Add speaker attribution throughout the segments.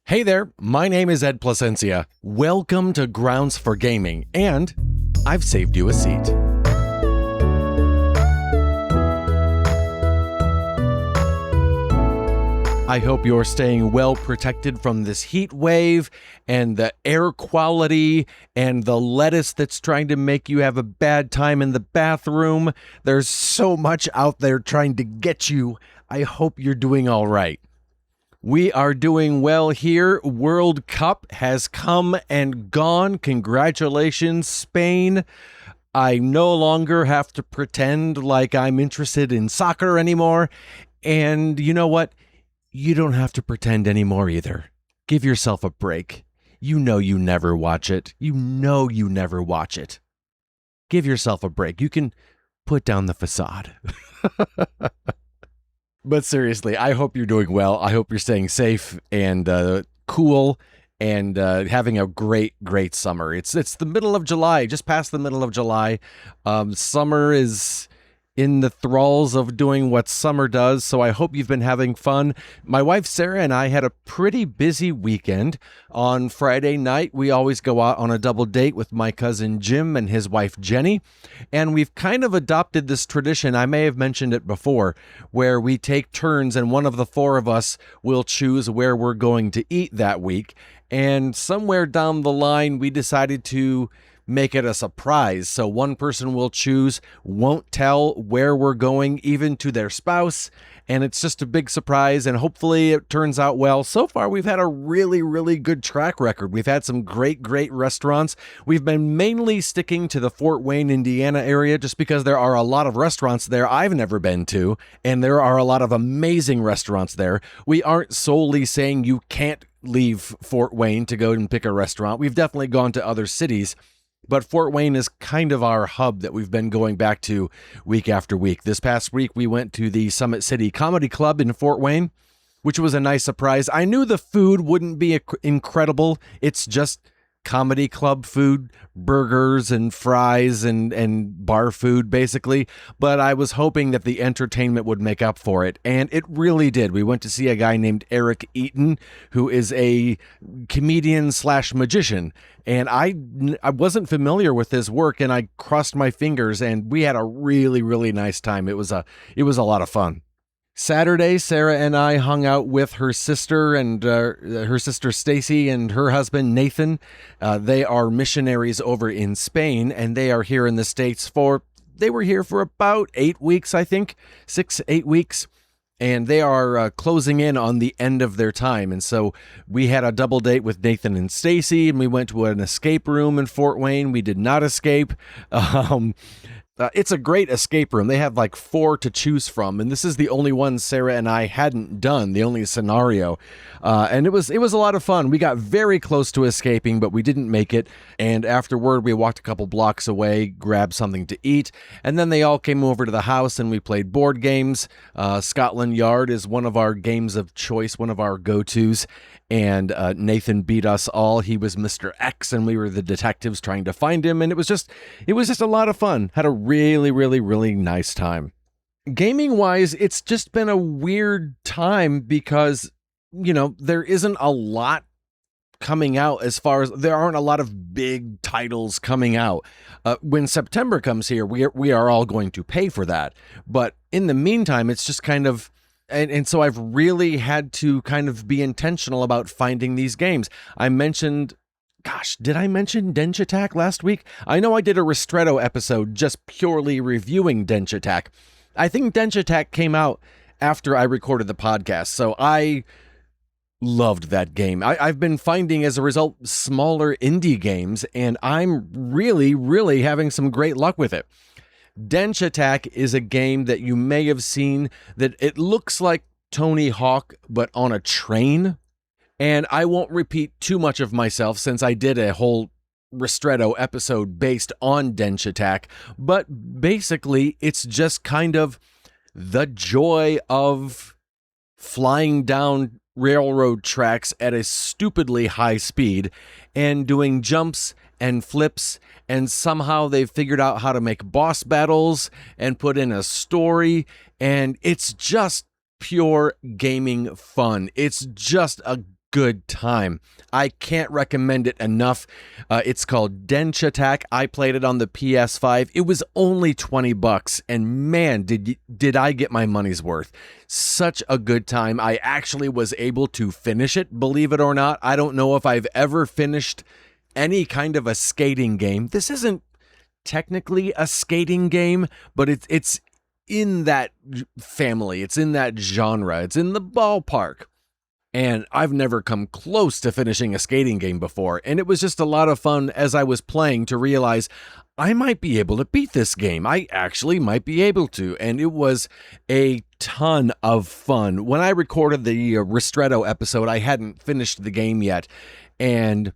Speaker 1: Hey there, my name is Ed Placencia. Welcome to Grounds for Gaming, and I've saved you a seat. I hope you're staying well protected from this heat wave and the air quality and the lettuce that's trying to make you have a bad time in the bathroom. There's so much out there trying to get you. I hope you're doing all right. We are doing well here. World Cup has come and gone. Congratulations, Spain. I no longer have to pretend like I'm interested in soccer anymore. And you know what? You don't have to pretend anymore either. Give yourself a break. You know you never watch it. You know you never watch it. Give yourself a break. You can put down the facade. But seriously, I hope you're doing well. I hope you're staying safe and cool and having a great summer. It's the middle of July, just past the middle of July. Summer is in the thralls of doing what summer does, so I hope you've been having fun. My wife Sarah and I had a pretty busy weekend. On Friday night, we always go out on a double date with my cousin Jim and his wife Jenny, and we've kind of adopted this tradition, I may have mentioned it before, where we take turns and one of the four of us will choose where we're going to eat that week, and somewhere down the line we decided to make it a surprise. So one person will choose, won't tell where we're going even to their spouse, and it's just a big surprise, and hopefully it turns out well. So far, we've had a really good track record. We've had some great restaurants. We've been mainly sticking to the Fort Wayne, Indiana area just because there are a lot of restaurants there I've never been to, and there are a lot of amazing restaurants there. We aren't solely saying you can't leave Fort Wayne to go and pick a restaurant. We've definitely gone to other cities, but Fort Wayne is kind of our hub that we've been going back to week after week. This past week, we went to the Summit City Comedy Club in Fort Wayne, which was a nice surprise. I knew the food wouldn't be incredible. It's just comedy club food, burgers and fries and bar food, basically. But I was hoping that the entertainment would make up for it, and it really did. We went to see a guy named Eric Eaton, who is a comedian/magician, and I wasn't familiar with his work, and I crossed my fingers, and we had a really nice time. It was a lot of fun. Saturday, Sarah and I hung out with her sister and her sister Stacy and her husband Nathan. They are missionaries over in Spain, and they are here in the States they were here for about 8 weeks, I think, 6-8 weeks. And they are closing in on the end of their time. And so we had a double date with Nathan and Stacy, and we went to an escape room in Fort Wayne. We did not escape. It's a great escape room. They have like 4 to choose from, and this is the only one Sarah and I hadn't done, the only scenario. And it was a lot of fun. We got very close to escaping, but we didn't make it. And afterward, we walked a couple blocks away, grabbed something to eat, and then they all came over to the house and we played board games. Scotland Yard is one of our games of choice, one of our go-tos. And Nathan beat us all. He was Mr. X, and we were the detectives trying to find him. And it was just a lot of fun. Had a really nice time. Gaming wise, it's just been a weird time because, there isn't a lot coming out as far as there aren't a lot of big titles coming out. When September comes here, we are all going to pay for that. But in the meantime, it's just kind of, and so I've really had to kind of be intentional about finding these games. I mentioned, did I mention Denshattack last week? I know I did a Ristretto episode just purely reviewing Denshattack. I think Denshattack came out after I recorded the podcast, so I loved that game. I've been finding, as a result, smaller indie games, and I'm really having some great luck with it. Denshattack is a game that you may have seen that it looks like Tony Hawk, but on a train. And I won't repeat too much of myself since I did a whole Ristretto episode based on Denshattack. But basically, it's just kind of the joy of flying down railroad tracks at a stupidly high speed and doing jumps and flips, and somehow they've figured out how to make boss battles and put in a story, and it's just pure gaming fun. It's just a good time. I can't recommend it enough. It's called Denshattack. I played it on the PS5. It was only $20, and man, did I get my money's worth. Such a good time. I actually was able to finish it, believe it or not. I don't know if I've ever finished any kind of a skating game. This isn't technically a skating game, but it's in that family. It's in that genre. It's in the ballpark. And I've never come close to finishing a skating game before. And it was just a lot of fun as I was playing to realize I might be able to beat this game. I actually might be able to. And it was a ton of fun. When I recorded the Ristretto episode, I hadn't finished the game yet. And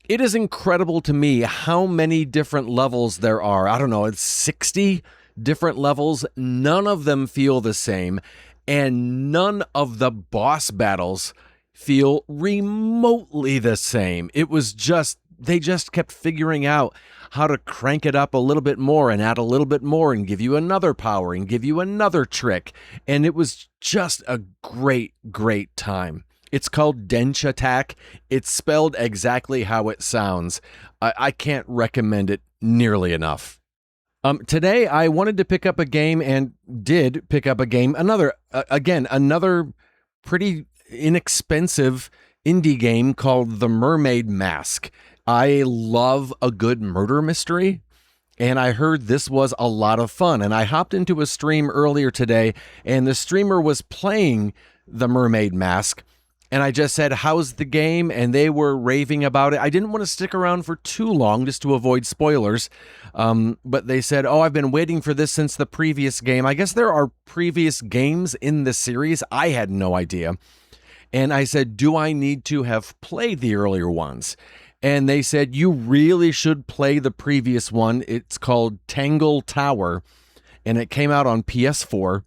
Speaker 1: it is incredible to me how many different levels there are. I don't know, it's 60 different levels. None of them feel the same. And none of the boss battles feel remotely the same. It was just, they just kept figuring out how to crank it up a little bit more and add a little bit more and give you another power and give you another trick. And it was just a great, great time. It's called Denshattack. It's spelled exactly how it sounds. I can't recommend it nearly enough. Today, I wanted to pick up a game and did pick up a game. Another pretty inexpensive indie game called The Mermaid Mask. I love a good murder mystery, and I heard this was a lot of fun. And I hopped into a stream earlier today, and the streamer was playing The Mermaid Mask. And I just said, how's the game? And they were raving about it. I didn't want to stick around for too long just to avoid spoilers. But they said, I've been waiting for this since the previous game. I guess there are previous games in the series. I had no idea. And I said, do I need to have played the earlier ones? And they said, you really should play the previous one. It's called Tangle Tower. And it came out on PS4.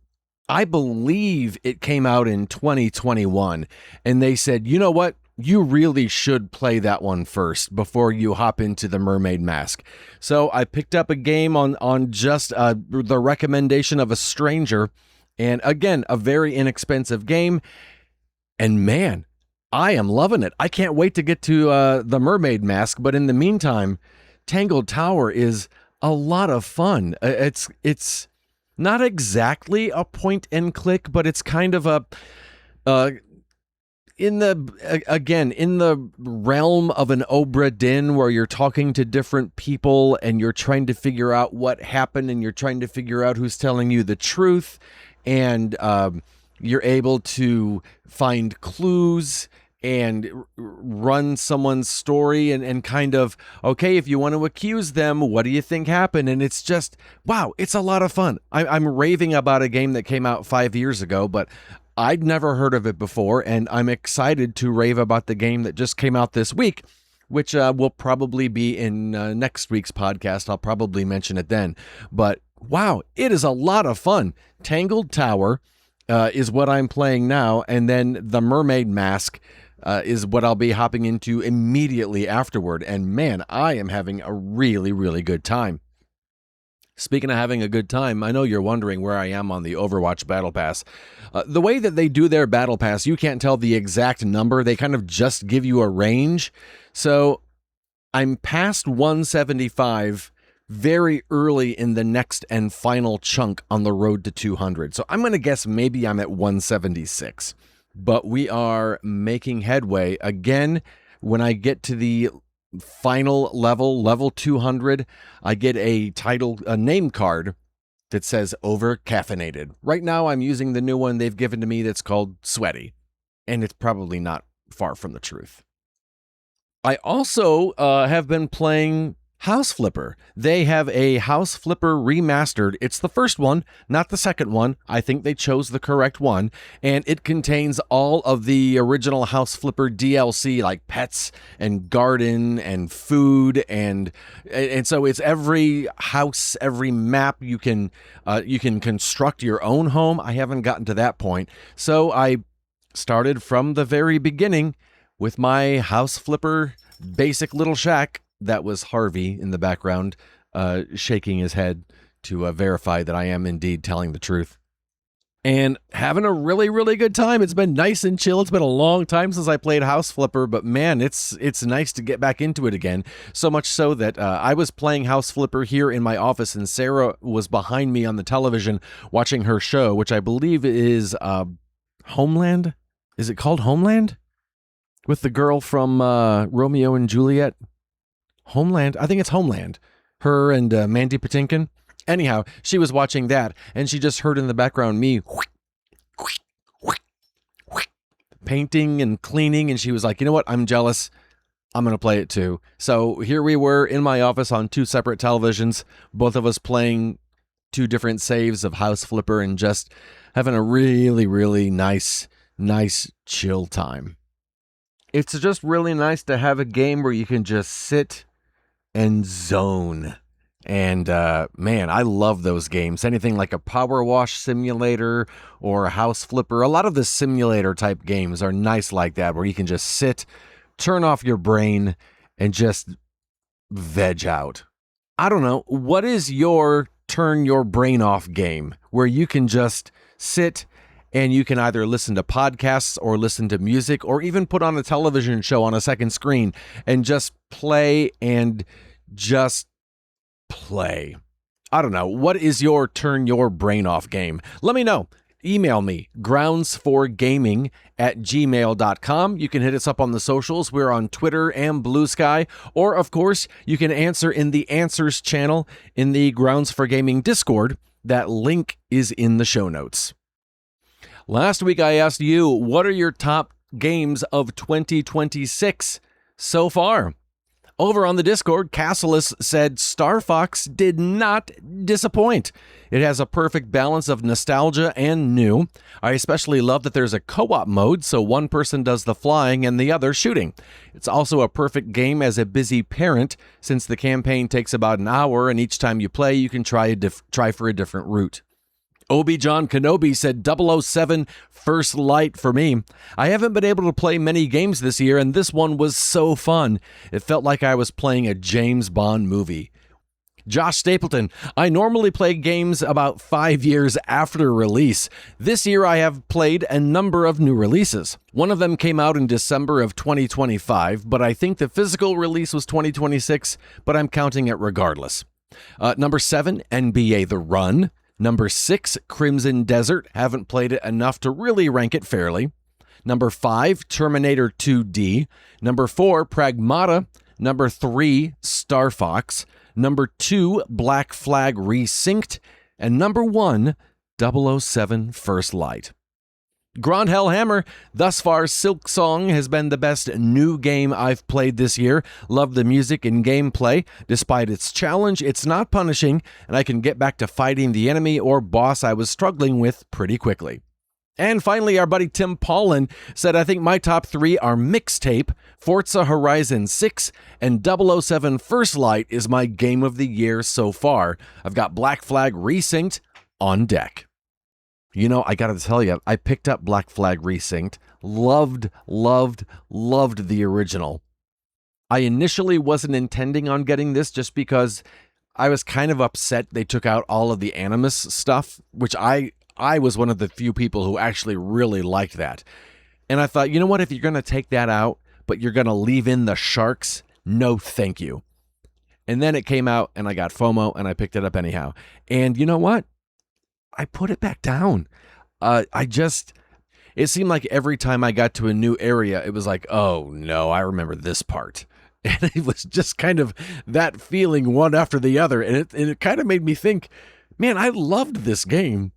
Speaker 1: I believe it came out in 2021, and they said, you know what? You really should play that one first before you hop into the Mermaid Mask. So I picked up a game on just the recommendation of a stranger, and again, a very inexpensive game, and man, I am loving it. I can't wait to get to the Mermaid Mask, but in the meantime, Tangle Tower is a lot of fun. It's not exactly a point and click, but it's kind of a in the realm of an Obra Dinn, where you're talking to different people and you're trying to figure out what happened and you're trying to figure out who's telling you the truth, and you're able to find clues and run someone's story and kind of, okay, if you want to accuse them, what do you think happened? And it's just, wow, it's a lot of fun. I'm raving about a game that came out 5 years ago, but I'd never heard of it before, and I'm excited to rave about the game that just came out this week, which will probably be in next week's podcast. I'll probably mention it then. But wow, it is a lot of fun. Tangled Tower is what I'm playing now, and then The Mermaid Mask is what I'll be hopping into immediately afterward. And man, I am having a really, really good time. Speaking of having a good time, I know you're wondering where I am on the Overwatch Battle Pass. The way that they do their Battle Pass, you can't tell the exact number. They kind of just give you a range. So I'm past 175 very early in the next and final chunk on the road to 200. So I'm going to guess maybe I'm at 176. But we are making headway. Again, when I get to the final level 200, I get a name card that says over caffeinated. Right now, I'm using the new one they've given to me that's called Sweaty, and it's probably not far from the truth. I also have been playing House Flipper. They have a House Flipper remastered. It's the first one, not the second one. I think they chose the correct one, and it contains all of the original House Flipper DLC, like pets and garden and food, and so it's every house, every map. You can construct your own home. I haven't gotten to that point, so I started from the very beginning with my House Flipper basic little shack. That was Harvey in the background, shaking his head to verify that I am indeed telling the truth. and having a really, really good time. It's been nice and chill. It's been a long time since I played House Flipper, but man, it's nice to get back into it again. So much so that I was playing House Flipper here in my office, and Sarah was behind me on the television watching her show, which I believe is Homeland. Is it called Homeland? With the girl from Romeo and Juliet? Homeland? I think it's Homeland. Her and Mandy Patinkin. Anyhow, she was watching that, and she just heard in the background me painting and cleaning, and she was like, you know what? I'm jealous. I'm going to play it too. So here we were in my office on 2 separate televisions, both of us playing 2 different saves of House Flipper and just having a really, really nice chill time. It's just really nice to have a game where you can just sit and zone. And man, I love those games. Anything like a Power Wash Simulator or a House Flipper. A lot of the simulator type games are nice like that, where you can just sit, turn off your brain, and just veg out. I don't know. What is your turn your brain off game where you can just sit and you can either listen to podcasts or listen to music or even put on a television show on a second screen and just play and just play? I don't know. What is your turn your brain off game? Let me know. Email me, groundsforgaming@gmail.com. You can hit us up on the socials. We're on Twitter and Blue Sky. Or, of course, you can answer in the Answers channel in the Grounds for Gaming Discord. That link is in the show notes. Last week I asked you, what are your top games of 2026 so far? Over on the Discord, Cassilus said Star Fox did not disappoint. It has a perfect balance of nostalgia and new. I especially love that there's a co-op mode, so one person does the flying and the other shooting. It's also a perfect game as a busy parent, since the campaign takes about an hour, and each time you play, you can try for a different route. Obi-John Kenobi said 007 First Light for me. I haven't been able to play many games this year, and this one was so fun. It felt like I was playing a James Bond movie. Josh Stapleton, I normally play games about 5 years after release. This year I have played a number of new releases. One of them came out in December of 2025, but I think the physical release was 2026, but I'm counting it regardless. Number 7, NBA The Run. Number 6, Crimson Desert. Haven't played it enough to really rank it fairly. Number 5, Terminator 2D. Number 4, Pragmata. Number 3, Star Fox. Number 2, Black Flag Resynced. And number 1, 007 First Light. Grand Hellhammer, thus far Silk Song has been the best new game I've played this year. Love the music and gameplay. Despite its challenge, it's not punishing, and I can get back to fighting the enemy or boss I was struggling with pretty quickly. And finally, our buddy Tim Paulin said, I think my top 3 are Mixtape, Forza Horizon 6, and 007 First Light is my game of the year so far. I've got Black Flag Resynced on deck. You know, I gotta tell you, I picked up Black Flag Resynced. Loved the original. I initially wasn't intending on getting this just because I was kind of upset they took out all of the Animus stuff, which I was one of the few people who actually really liked that. And I thought, you know what, if you're gonna take that out, but you're gonna leave in the sharks, no thank you. And then it came out and I got FOMO and I picked it up anyhow. And you know what? I put it back down. It seemed like every time I got to a new area, it was like, oh no, I remember this part. And it was just kind of that feeling one after the other. And it kind of made me think, man, I loved this game.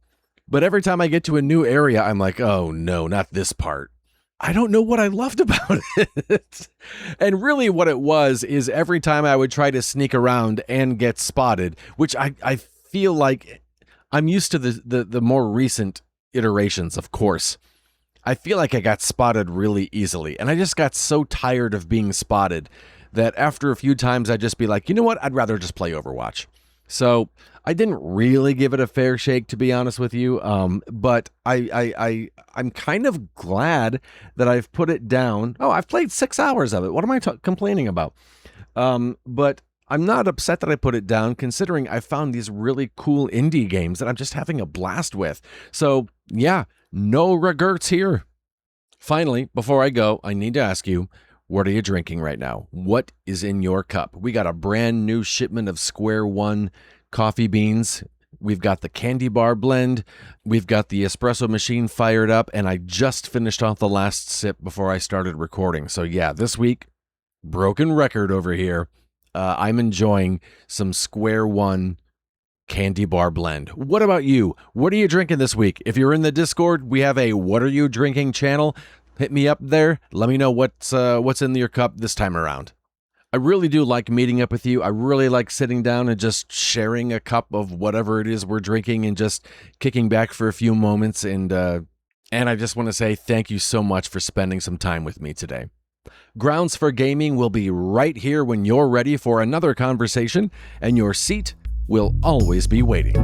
Speaker 1: But every time I get to a new area, I'm like, oh no, not this part. I don't know what I loved about it. And really what it was is every time I would try to sneak around and get spotted, which I feel like I'm used to the more recent iterations, of course. I feel like I got spotted really easily, and I just got so tired of being spotted that after a few times I'd just be like, you know what, I'd rather just play Overwatch. So I didn't really give it a fair shake, to be honest with you, but I'm kind of glad that I've put it down. Oh, I've played 6 hours of it. What am I complaining about? But I'm not upset that I put it down, considering I found these really cool indie games that I'm just having a blast with. So, yeah, no regrets here. Finally, before I go, I need to ask you, what are you drinking right now? What is in your cup? We got a brand new shipment of Square One coffee beans. We've got the candy bar blend. We've got the espresso machine fired up, and I just finished off the last sip before I started recording. So yeah, this week, broken record over here. I'm enjoying some Square One candy bar blend. What about you? What are you drinking this week? If you're in the Discord, we have a What Are You Drinking channel. Hit me up there. Let me know what's in your cup this time around. I really do like meeting up with you. I really like sitting down and just sharing a cup of whatever it is we're drinking and just kicking back for a few moments. And I just want to say thank you so much for spending some time with me today. Grounds for Gaming will be right here when you're ready for another conversation, and your seat will always be waiting.